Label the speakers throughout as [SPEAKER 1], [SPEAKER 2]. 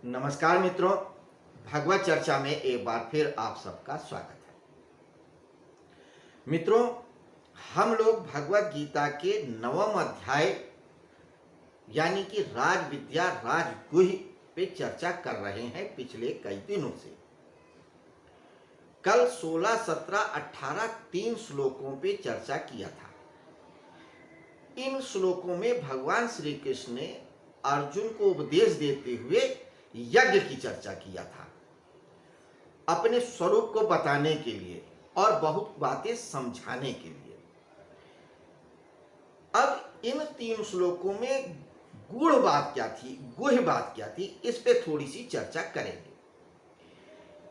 [SPEAKER 1] नमस्कार मित्रों, भगवत चर्चा में एक बार फिर आप सबका स्वागत है। मित्रों, हम लोग भगवत गीता के 9वें अध्याय यानी कि राज विद्या राजगुह्य पे चर्चा कर रहे हैं पिछले कई दिनों से। कल 16, 17, 18 3 श्लोकों पे चर्चा किया था। इन श्लोकों में भगवान श्री कृष्ण ने अर्जुन को उपदेश देते हुए यज्ञ की चर्चा किया था, अपने स्वरूप को बताने के लिए और बहुत बातें समझाने के लिए। अब इन 3 श्लोकों में गूढ़ बात क्या थी, गुह्य बात क्या थी, इस पे थोड़ी सी चर्चा करेंगे।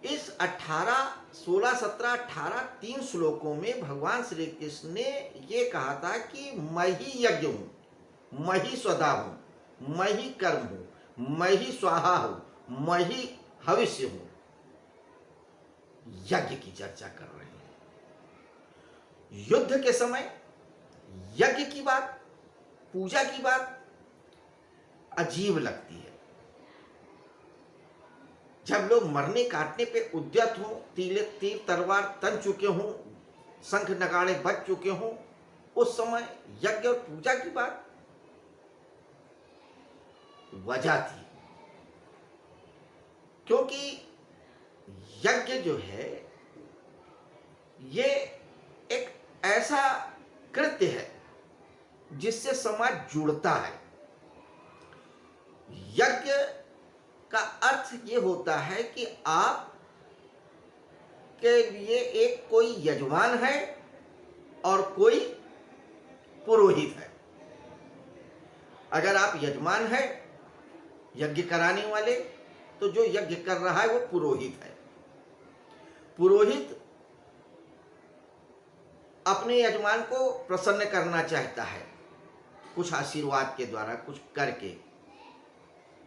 [SPEAKER 1] इस 16, 17, 18 3 श्लोकों में भगवान श्री कृष्ण ने ये कहा था कि मैं ही यज्ञ हूं, मैं ही स्वधा हूं, मैं ही कर्म हूं, मैं ही स्वाहा हूं, मैं ही भविष्य हूं। यज्ञ की चर्चा कर रहे हैं। युद्ध के समय यज्ञ की बात, पूजा की बात अजीब लगती है। जब लोग मरने काटने पे उद्यत हो, तीर तलवार तन चुके हों, शंख नगाड़े बज चुके हों, उस समय यज्ञ और पूजा की बात वजह थी, क्योंकि यज्ञ जो है ये एक ऐसा कृत्य है जिससे समाज जुड़ता है। यज्ञ का अर्थ ये होता है कि आप के लिए एक कोई यजमान है और कोई पुरोहित है। अगर आप यजमान हैं, यज्ञ कराने वाले, तो जो यज्ञ कर रहा है वो पुरोहित है। पुरोहित अपने यजमान को प्रसन्न करना चाहता है, कुछ आशीर्वाद के द्वारा, कुछ करके,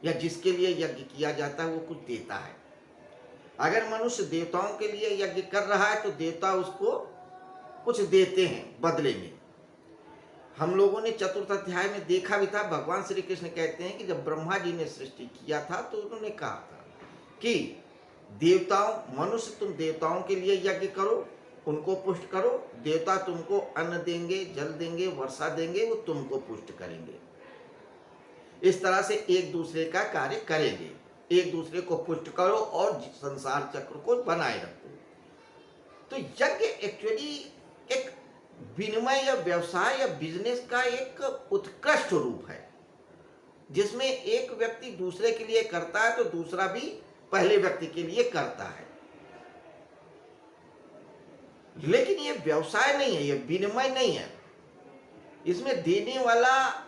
[SPEAKER 1] या जिसके लिए यज्ञ किया जाता है वो कुछ देता है। अगर मनुष्य देवताओं के लिए यज्ञ कर रहा है तो देवता उसको कुछ देते हैं बदले में। हम लोगों ने चतुर्थ अध्याय में देखा भी था, भगवान श्री कृष्ण कहते हैं कि जब ब्रह्मा जी ने सृष्टि किया था तो उन्होंने कहा था कि देवताओं, मनुष्य तुम देवताओं के लिए यज्ञ करो, उनको पुष्ट करो, देवता तुमको अन्न देंगे, जल देंगे, वर्षा देंगे, वो तुमको पुष्ट करेंगे। इस तरह से एक दूसरे का कार्य करेंगे, एक दूसरे को पुष्ट करो और संसार चक्र को बनाए रखो। तो यज्ञ एक्चुअली एक विनिमय या व्यवसाय या बिजनेस का एक उत्कृष्ट रूप है, जिसमें एक व्यक्ति दूसरे के लिए करता है तो दूसरा भी पहले व्यक्ति के लिए करता है। लेकिन ये व्यवसाय नहीं है, ये विनिमय नहीं है। इसमें देने वाला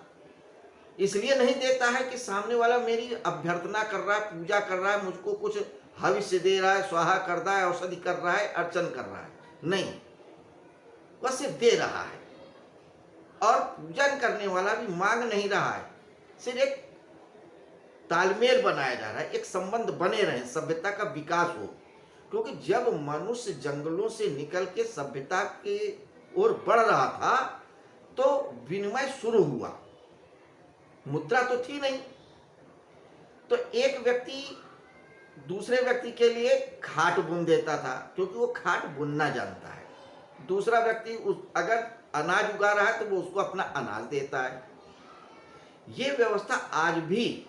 [SPEAKER 1] इसलिए नहीं देता है कि सामने वाला मेरी अभ्यर्थना कर रहा है, पूजा कर रहा है, मुझको कुछ हविष्य दे रहा है, स्वाहा कर रहा है, औषधि कर रहा है, अर्चन कर रहा है, नहीं, वह सिर्फ दे रहा है। और पूजन करने वाला भी मांग नहीं रहा है, सिर्फ एक तालमेल बनाया जा रहा है, एक संबंध बने रहे, सभ्यता का विकास हो। क्योंकि जब मनुष्य जंगलों से निकल के सभ्यता के ओर बढ़ रहा था तो विनिमय शुरू हुआ, मुद्रा तो थी नहीं, तो एक व्यक्ति दूसरे व्यक्ति के लिए खाट बुन देता था, क्योंकि वो खाट बुनना जानता है। दूसरा व्यक्ति अगर अनाज उगा रहा है तो वो उसको अपना अनाज देता है। ये व्यवस्था आज भी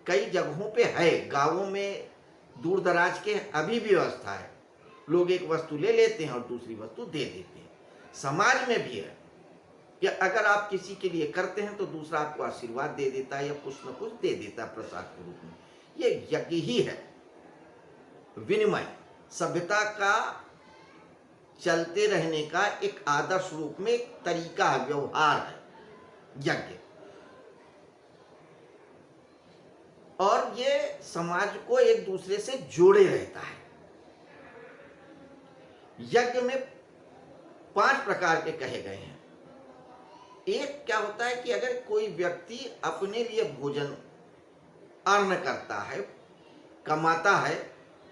[SPEAKER 1] कई जगहों पे है, गांवों में दूर दराज के अभी भी व्यवस्था है। लोग एक वस्तु ले लेते हैं और दूसरी वस्तु दे देते हैं। समाज में भी है कि अगर आप किसी के लिए करते हैं तो दूसरा आपको आशीर्वाद दे देता है या कुछ न कुछ दे देता है प्रसाद के रूप में। ये यज्ञ ही है, विनिमय, सभ्यता का चलते रहने का एक आदर्श रूप में एक तरीका है, व्यवहार है यज्ञ। और ये समाज को एक दूसरे से जोड़े रहता है। यज्ञ में 5 प्रकार के कहे गए हैं। एक क्या होता है कि अगर कोई व्यक्ति अपने लिए भोजन अर्न करता है, कमाता है,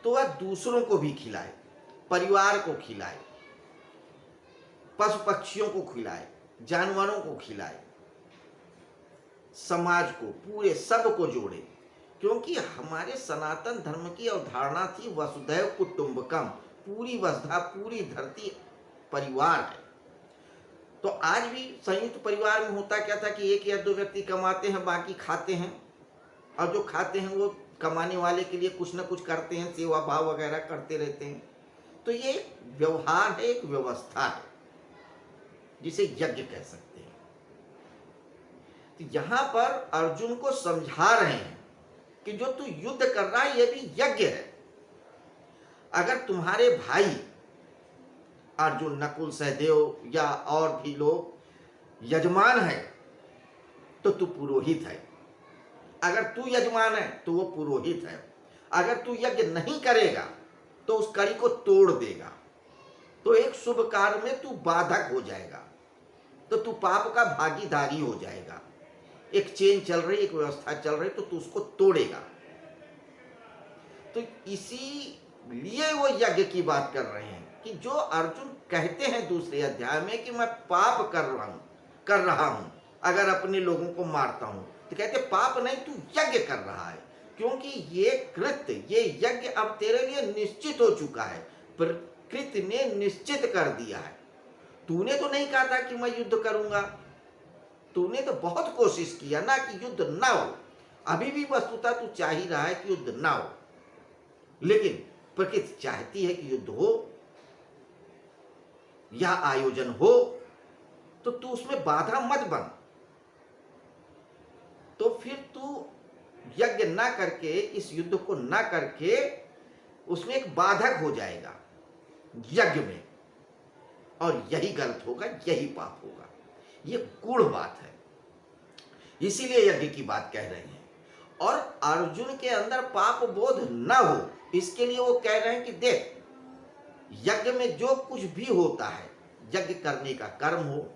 [SPEAKER 1] तो वह दूसरों को भी खिलाए, परिवार को खिलाए, पशु पक्षियों को खिलाए, जानवरों को खिलाए, समाज को, पूरे सब को जोड़े। क्योंकि हमारे सनातन धर्म की अवधारणा थी वसुधैव कुटुंबकम, पूरी वसुधा, पूरी धरती परिवार है। तो आज भी संयुक्त परिवार में होता क्या था कि एक या दो व्यक्ति कमाते हैं, बाकी खाते हैं, और जो खाते हैं वो कमाने वाले के लिए कुछ ना कुछ करते हैं, सेवा भाव वगैरह करते रहते हैं। तो ये एक व्यवहार है, एक व्यवस्था है, जिसे यज्ञ कह सकते हैं। तो यहां पर अर्जुन को समझा रहे हैं कि जो तू युद्ध कर रहा है ये भी यज्ञ है। अगर तुम्हारे भाई अर्जुन, नकुल, सहदेव या और भी लोग यजमान है तो तू पुरोहित है। अगर तू यजमान है तो वो पुरोहित है। अगर तू यज्ञ नहीं करेगा तो उस कड़ी को तोड़ देगा, तो एक शुभ कार्य में तू बाधक हो जाएगा, तो तू पाप का भागीदारी हो जाएगा। एक चेन चल रही, एक व्यवस्था चल रही, तो तू उसको तोड़ेगा। तो इसीलिए वो यज्ञ की बात कर रहे हैं कि जो अर्जुन कहते हैं दूसरे अध्याय में कि मैं पाप कर रहा हूं अगर अपने लोगों को मारता हूं, तो कहते पाप नहीं, तू यज्ञ कर रहा है, क्योंकि ये कृत्य, ये यज्ञ अब तेरे लिए निश्चित हो चुका है, प्रकृति ने निश्चित कर दिया है। तूने तो नहीं कहा था कि मैं युद्ध करूंगा, तूने तो बहुत कोशिश किया ना कि युद्ध ना हो। अभी भी वस्तुतः तू चाह ही रहा है कि युद्ध ना हो, लेकिन प्रकृति चाहती है कि युद्ध हो या आयोजन हो, तो तू उसमें बाधा मत बन। तो फिर तू यज्ञ ना करके, इस युद्ध को ना करके उसमें एक बाधक हो जाएगा यज्ञ में, और यही गलत होगा, यही पाप होगा। ये गूढ़ बात है, इसीलिए यज्ञ की बात कह रहे हैं। और अर्जुन के अंदर पाप बोध न हो, इसके लिए वो कह रहे हैं कि देख, यज्ञ में जो कुछ भी होता है, यज्ञ करने का कर्म हो,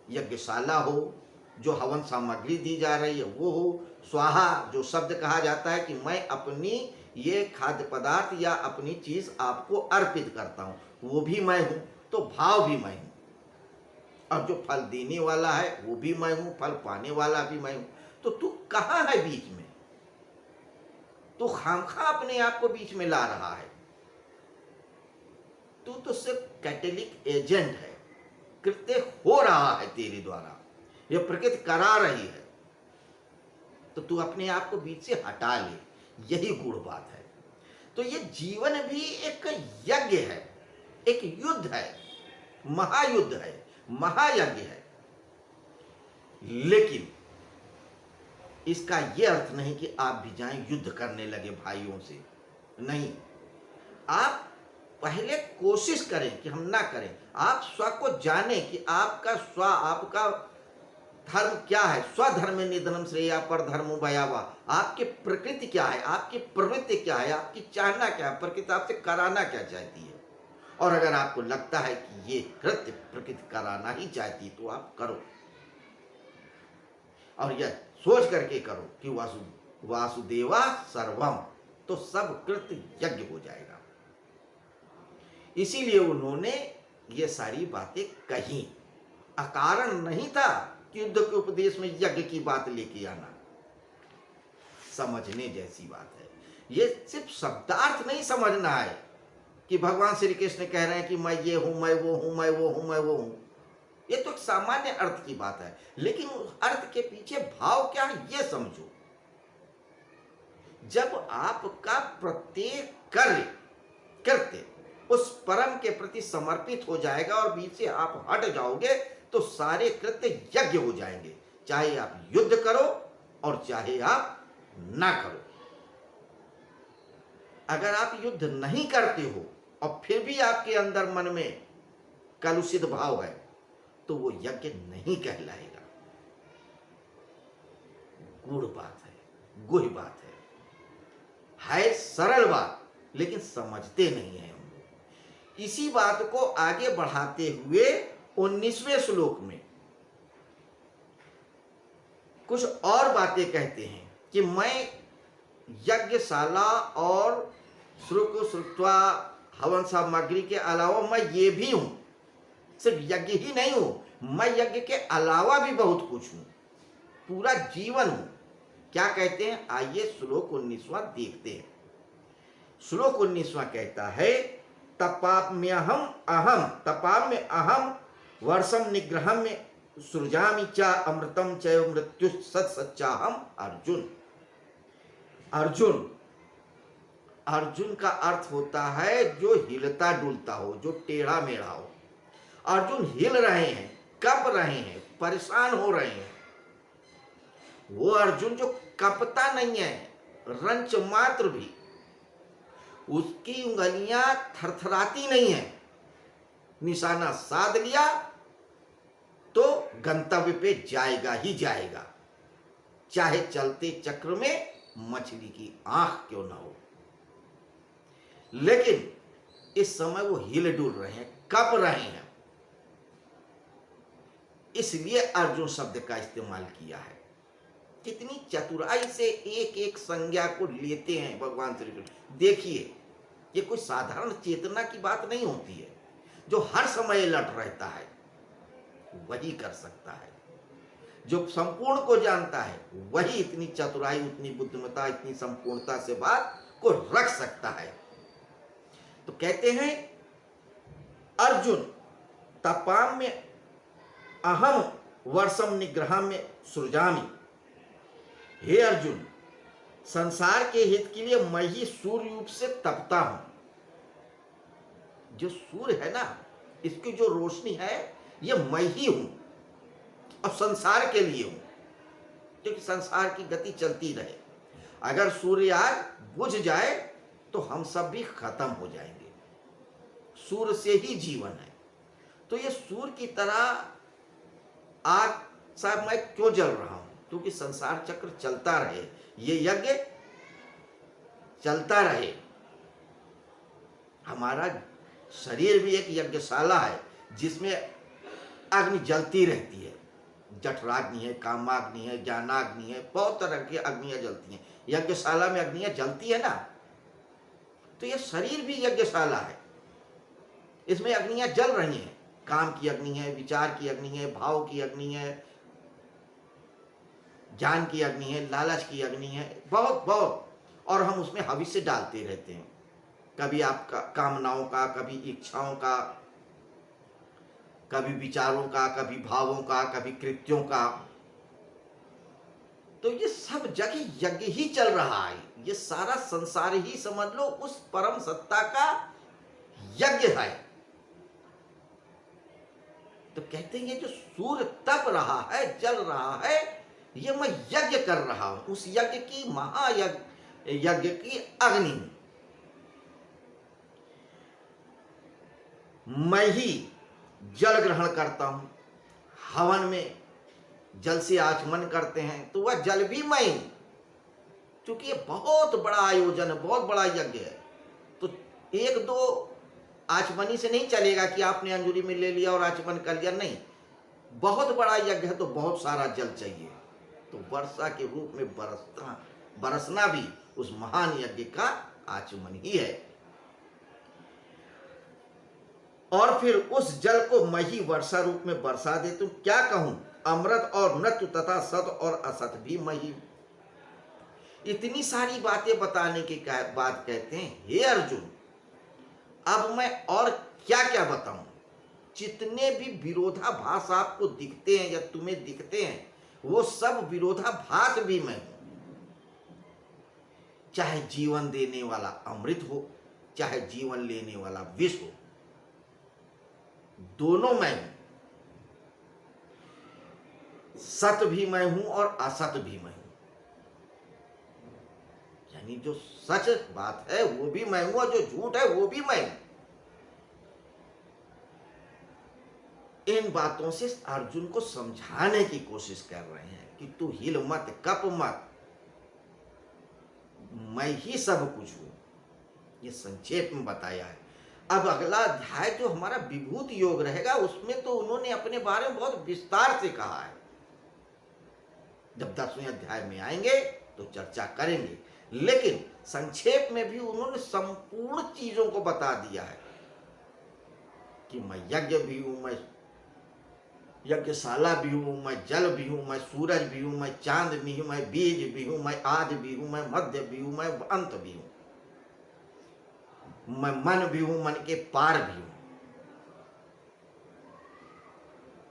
[SPEAKER 1] यज्ञशाला हो, जो हवन सामग्री दी जा रही है वो हो, स्वाहा जो शब्द कहा जाता है कि मैं अपनी ये खाद्य पदार्थ या अपनी चीज आपको अर्पित करता हूं, वो भी मैं हूं, तो भाव भी मैं हूं, और जो फल देने वाला है वो भी मैं हूं, फल पाने वाला भी मैं हूं। तो तू कहां है बीच में? तू खामखा अपने आप को बीच में ला रहा है। तू तो सिर्फ कैटेलिक एजेंट है, कृत्य हो रहा है तेरे द्वारा, यह प्रकृति करा रही है, तो तू अपने आप को बीच से हटा ले, यही गूढ़ बात है। तो ये जीवन भी एक यज्ञ है, एक युद्ध है, महायुद्ध है, महायज्ञ है। लेकिन इसका यह अर्थ नहीं कि आप भी जाएं युद्ध करने लगे भाइयों से, नहीं। आप पहले कोशिश करें कि हम ना करें। आप स्व को जाने कि आपका स्व, आपका धर्म क्या है। स्वधर्म निधनम श्रेया पर धर्म भयावा। आपकी प्रकृति क्या है, आपकी प्रवृत्ति क्या है, आपकी चाहना क्या है, प्रकृति आपसे कराना क्या चाहती है। और अगर आपको लगता है कि ये कृत्य प्रकृति कराना ही चाहती, तो आप करो, और यह सोच करके करो कि वासुदेवा सर्वम, तो सब कृत्य यज्ञ हो जाएगा। इसीलिए उन्होंने ये सारी बातें कही। अकारण नहीं था कि युद्ध के उपदेश में यज्ञ की बात लेके आना। समझने जैसी बात है। ये सिर्फ शब्दार्थ नहीं समझना है कि भगवान श्री कृष्ण कह रहे हैं कि मैं ये हूं, मैं वो हूं, मैं वो हूं, मैं वो हूं। ये तो एक सामान्य अर्थ की बात है, लेकिन उस अर्थ के पीछे भाव क्या है ये समझो। जब आपका प्रत्येक कृत्य उस परम के प्रति समर्पित हो जाएगा और बीच से आप हट जाओगे, तो सारे कृत्य यज्ञ हो जाएंगे, चाहे आप युद्ध करो और चाहे आप ना करो। अगर आप युद्ध नहीं करते हो और फिर भी आपके अंदर मन में कलुषित भाव है, तो वो यज्ञ नहीं कहलाएगा। गूढ़ बात है, गुह बात है सरल बात, लेकिन समझते नहीं है हम लोग। इसी बात को आगे बढ़ाते हुए 19वें श्लोक में कुछ और बातें कहते हैं कि मैं यज्ञशाला और श्रुत्वा हवन सामग्री के अलावा मैं ये भी हूं। सिर्फ यज्ञ ही नहीं हूं, मैं यज्ञ के अलावा भी बहुत कुछ हूं, पूरा जीवन हूं। क्या कहते हैं, आइए श्लोक 19वां देखते हैं। श्लोक 19वां कहता है, तपाम्यहम अहम तपाम्य अहम वर्षम निग्रहम में सृजामि च अमृतम चैव मृत्यु सच्चाहम अर्जुन। अर्जुन, अर्जुन का अर्थ होता है जो हिलता डुलता हो, जो टेढ़ा मेढ़ा हो। अर्जुन हिल रहे हैं, कप रहे हैं, परेशान हो रहे हैं। वो अर्जुन जो कपता नहीं है रंच मात्र भी, उसकी उंगलियां थरथराती नहीं है। निशाना साध लिया तो गंतव्य पे जाएगा ही जाएगा, चाहे चलते चक्र में मछली की आंख क्यों ना हो। लेकिन इस समय वो हिल डुल रहे हैं, कप रहे हैं, इसलिए अर्जुन शब्द का इस्तेमाल किया है। कितनी चतुराई से एक एक संज्ञा को लेते हैं भगवान श्री कृष्ण। देखिए, ये कोई साधारण चेतना की बात नहीं होती है। जो हर समय लट रहता है वही कर सकता है। जो संपूर्ण को जानता है वही इतनी चतुराई, उतनी बुद्धिमत्ता, इतनी संपूर्णता से बात को रख सकता है। तो कहते हैं अर्जुन, तपाम्य अहम वर्षम निग्रह में सृजामि। हे अर्जुन, संसार के हित के लिए मैं ही सूर्य रूप से तपता हूं। जो सूर्य है ना, इसकी जो रोशनी है ये मैं ही हूं और संसार के लिए हूं, क्योंकि संसार की गति चलती रहे। अगर सूर्य आज बुझ जाए तो हम सब भी खत्म हो जाएंगे। सूर्य से ही जीवन है। तो ये सूर्य की तरह आज साहब मैं क्यों जल रहा हूं, क्योंकि संसार चक्र चलता रहे, ये यज्ञ चलता रहे। हमारा शरीर भी एक यज्ञशाला है जिसमें अग्नि जलती रहती है। जठराग्नि है, कामाग्नि है, ज्ञानाग्नि है, बहुत तरह की अग्नियां जलती हैं। यज्ञशाला में अग्नियां जलती है ना, तो ये शरीर भी यज्ञशाला है। इसमें अग्नियां जल रही हैं। काम की अग्नि है, विचार की अग्नि है, भाव की अग्नि है, ज्ञान की अग्नि है, लालच की अग्नि है, बहुत बहुत। और हम उसमें हविष्य डालते रहते हैं, कभी आपका कामनाओं का, कभी इच्छाओं का, कभी विचारों का, कभी भावों का, कभी कृत्यों का। तो ये सब जगह यज्ञ ही चल रहा है। ये सारा संसार ही समझ लो उस परम सत्ता का यज्ञ है। तो कहते हैं ये जो सूर्य तप रहा है, जल रहा है, ये मैं यज्ञ कर रहा हूं। उस यज्ञ की यज्ञ की अग्नि मैं ही जल ग्रहण करता हूं। हवन में जल से आचमन करते हैं तो वह जल भी मैं हूं, क्योंकि ये बहुत बड़ा आयोजन है, बहुत बड़ा यज्ञ है। तो एक दो आचमनी से नहीं चलेगा कि आपने अंजूरी में ले लिया और आचमन कर लिया, नहीं। बहुत बड़ा यज्ञ है तो बहुत सारा जल चाहिए। तो वर्षा के रूप में बरसना भी उस महान यज्ञ का आचमन ही है। और फिर उस जल को मैं ही वर्षा रूप में बरसा देता हूं। क्या कहूं, अमृत और मृत्यु तथा सत और असत भी मैं ही। इतनी सारी बातें बताने के बाद कहते हैं, हे अर्जुन, अब मैं और क्या क्या बताऊं। जितने भी विरोधाभास आपको दिखते हैं या तुम्हें दिखते हैं, वो सब विरोधाभास भी मैं हूं। चाहे जीवन देने वाला अमृत हो, चाहे जीवन लेने वाला विष हो, दोनों मैं हूं। सत भी मैं हूं और असत भी मैं हूं। यानी जो सच बात है वो भी मैं हूं और जो झूठ है वो भी मैं हूं। इन बातों से अर्जुन को समझाने की कोशिश कर रहे हैं कि तू हिल मत, कप मत, मैं ही सब कुछ हूं। ये संक्षेप में बताया है। अब अगला अध्याय जो हमारा विभूति योग रहेगा, उसमें तो उन्होंने अपने बारे में बहुत विस्तार से कहा है। जब 10वें अध्याय में आएंगे तो चर्चा करेंगे, लेकिन संक्षेप में भी उन्होंने संपूर्ण चीजों को बता दिया है कि मैं यज्ञ भी हूं, मैं यज्ञशाला भी हूँ, मैं जल भी हूँ, मैं सूरज भी हूँ, मैं चांद भी हूँ, मैं बीज भी हूँ, मैं आदि भी हूँ, मैं मध्य भी हूँ, मैं अंत भी हूँ, मैं मन भी हूँ, मन के पार भी हूँ।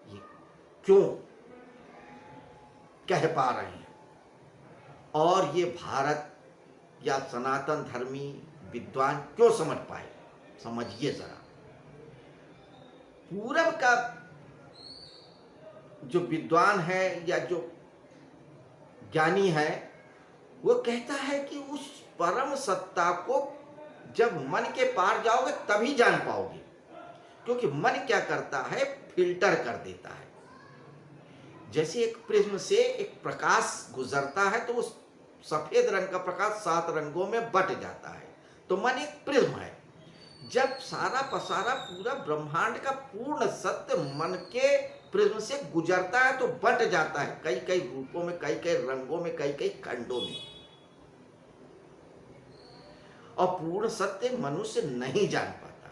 [SPEAKER 1] ये क्यों कह पा रहे हैं? और ये भारत या सनातन धर्मी विद्वान क्यों समझ पाए? समझिए जरा। पूरब का जो विद्वान है या जो ज्ञानी है, वो कहता है कि उस परम सत्ता को जब मन के पार जाओगे तभी जान पाओगे, क्योंकि मन क्या करता है, फिल्टर कर देता है। जैसे एक प्रिज्म से एक प्रकाश गुजरता है तो उस सफेद रंग का प्रकाश 7 रंगों में बट जाता है, तो मन एक प्रिज्म है। जब सारा पसारा पूरा ब्रह्मांड का पूर्ण सत्य मन के प्रिज्म से गुजरता है तो बट जाता है कई कई रूपों में, कई कई रंगों में, कई कई खंडों में, और पूर्ण सत्य मनुष्य नहीं जान पाता।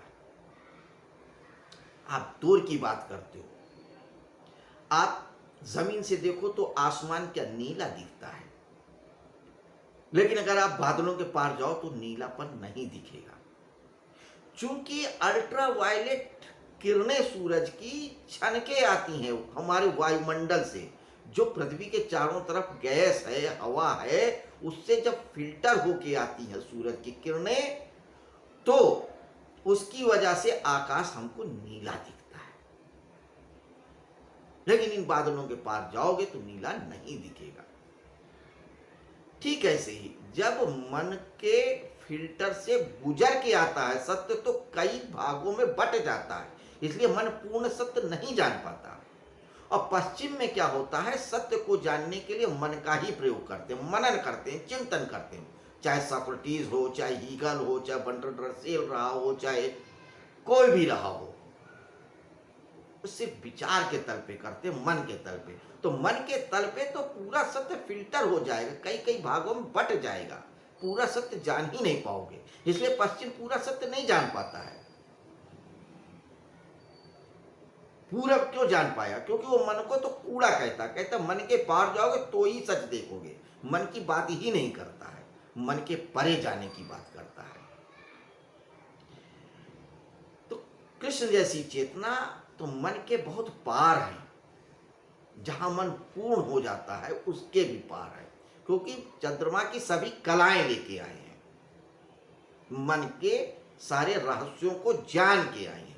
[SPEAKER 1] आप दूर की बात करते हो, आप जमीन से देखो तो आसमान क्या नीला दिखता है, लेकिन अगर आप बादलों के पार जाओ तो नीलापन नहीं दिखेगा, क्योंकि अल्ट्रावायलेट किरणें सूरज की छनके आती हैं हमारे वायुमंडल से, जो पृथ्वी के चारों तरफ गैस है, हवा है, उससे जब फिल्टर होके आती है सूरज की किरणें, तो उसकी वजह से आकाश हमको नीला दिखता है। लेकिन इन बादलों के पार जाओगे तो नीला नहीं दिखेगा। ठीक ऐसे ही जब मन के फिल्टर से गुजर के आता है सत्य, तो कई भागों में बट जाता है, इसलिए मन पूर्ण सत्य नहीं जान पाता। और पश्चिम में क्या होता है, सत्य को जानने के लिए मन का ही प्रयोग करते हैं, मनन करते हैं, चिंतन करते हैं, चाहे सोक्रेटिस हो, चाहे हीगल हो, चाहे बर्ट्रैंड रसेल रहा हो, चाहे कोई भी रहा हो, सिर्फ विचार के तल पे करते, मन के तल पे। तो मन के तल पे तो पूरा सत्य फिल्टर हो जाएगा, कई कई भागों में बट जाएगा, पूरा सत्य जान ही नहीं पाओगे। इसलिए पश्चिम पूरा सत्य नहीं जान पाता है। पूरब क्यों जान पाया? क्योंकि वो मन को तो कूड़ा कहता मन के पार जाओगे तो ही सच देखोगे, मन की बात ही नहीं करता है, मन के परे जाने की बात करता है। तो कृष्ण जैसी चेतना तो मन के बहुत पार है, जहां मन पूर्ण हो जाता है उसके भी पार है, क्योंकि चंद्रमा की सभी कलाएं लेके आए हैं, मन के सारे रहस्यों को जान के आए हैं।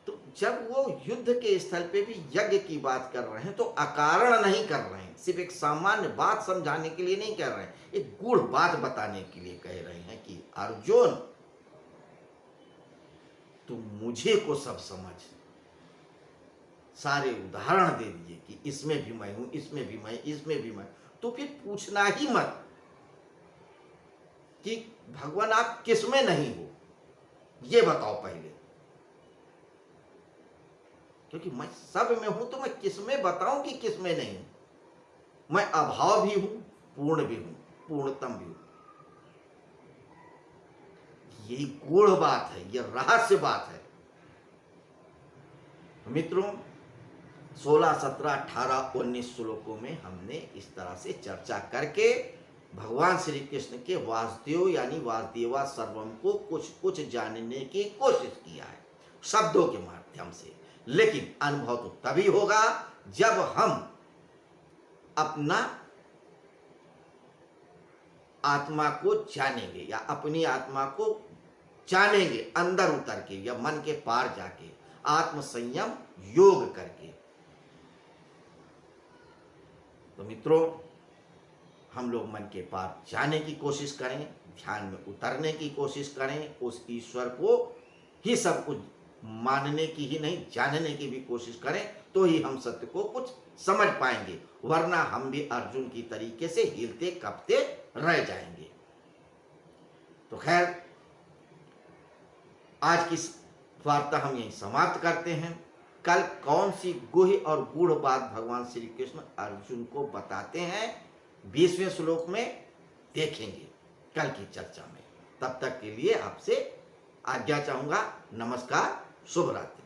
[SPEAKER 1] तो जब वो युद्ध के स्थल पे भी यज्ञ की बात कर रहे हैं तो अकारण नहीं कर रहे हैं, सिर्फ एक सामान्य बात समझाने के लिए नहीं कह रहे हैं, एक गूढ़ बात बताने के लिए कह रहे हैं कि अर्जुन तू मुझे को सब समझ, सारे उदाहरण दे दिए कि इसमें भी मैं हूं, इसमें भी मैं, इसमें भी मैं, तो फिर पूछना ही मत कि भगवान आप किसमें नहीं हो, ये बताओ पहले, क्योंकि मैं सब में हूं तो मैं किसमें बताऊं कि किसमें नहीं हूं। मैं अभाव भी हूं, पूर्ण भी हूं, पूर्णतम भी हूं। यही गूढ़ बात है, यह रहस्य बात है। मित्रों, 16, 17, 18, 19 श्लोकों में हमने इस तरह से चर्चा करके भगवान श्री कृष्ण के वासुदेव यानी वासुदेवा सर्वम को कुछ कुछ जानने की कोशिश किया है शब्दों के माध्यम से। लेकिन अनुभव तो तभी होगा जब हम अपना आत्मा को जानेंगे, या अपनी आत्मा को जानेंगे अंदर उतर के, या मन के पार जाके, आत्म संयम योग करके। तो मित्रों, हम लोग मन के पार जाने की कोशिश करें, ध्यान में उतरने की कोशिश करें, उस ईश्वर को ही सब कुछ मानने की ही नहीं, जानने की भी कोशिश करें, तो ही हम सत्य को कुछ समझ पाएंगे, वरना हम भी अर्जुन की तरीके से हिलते कपते रह जाएंगे। तो खैर, आज की वार्ता हम यहीं समाप्त करते हैं। कल कौन सी गुह्य और गूढ़ बात भगवान श्री कृष्ण अर्जुन को बताते हैं 20वें श्लोक में देखेंगे कल की चर्चा में। तब तक के लिए आपसे आज्ञा चाहूंगा। नमस्कार, शुभ रात्रि।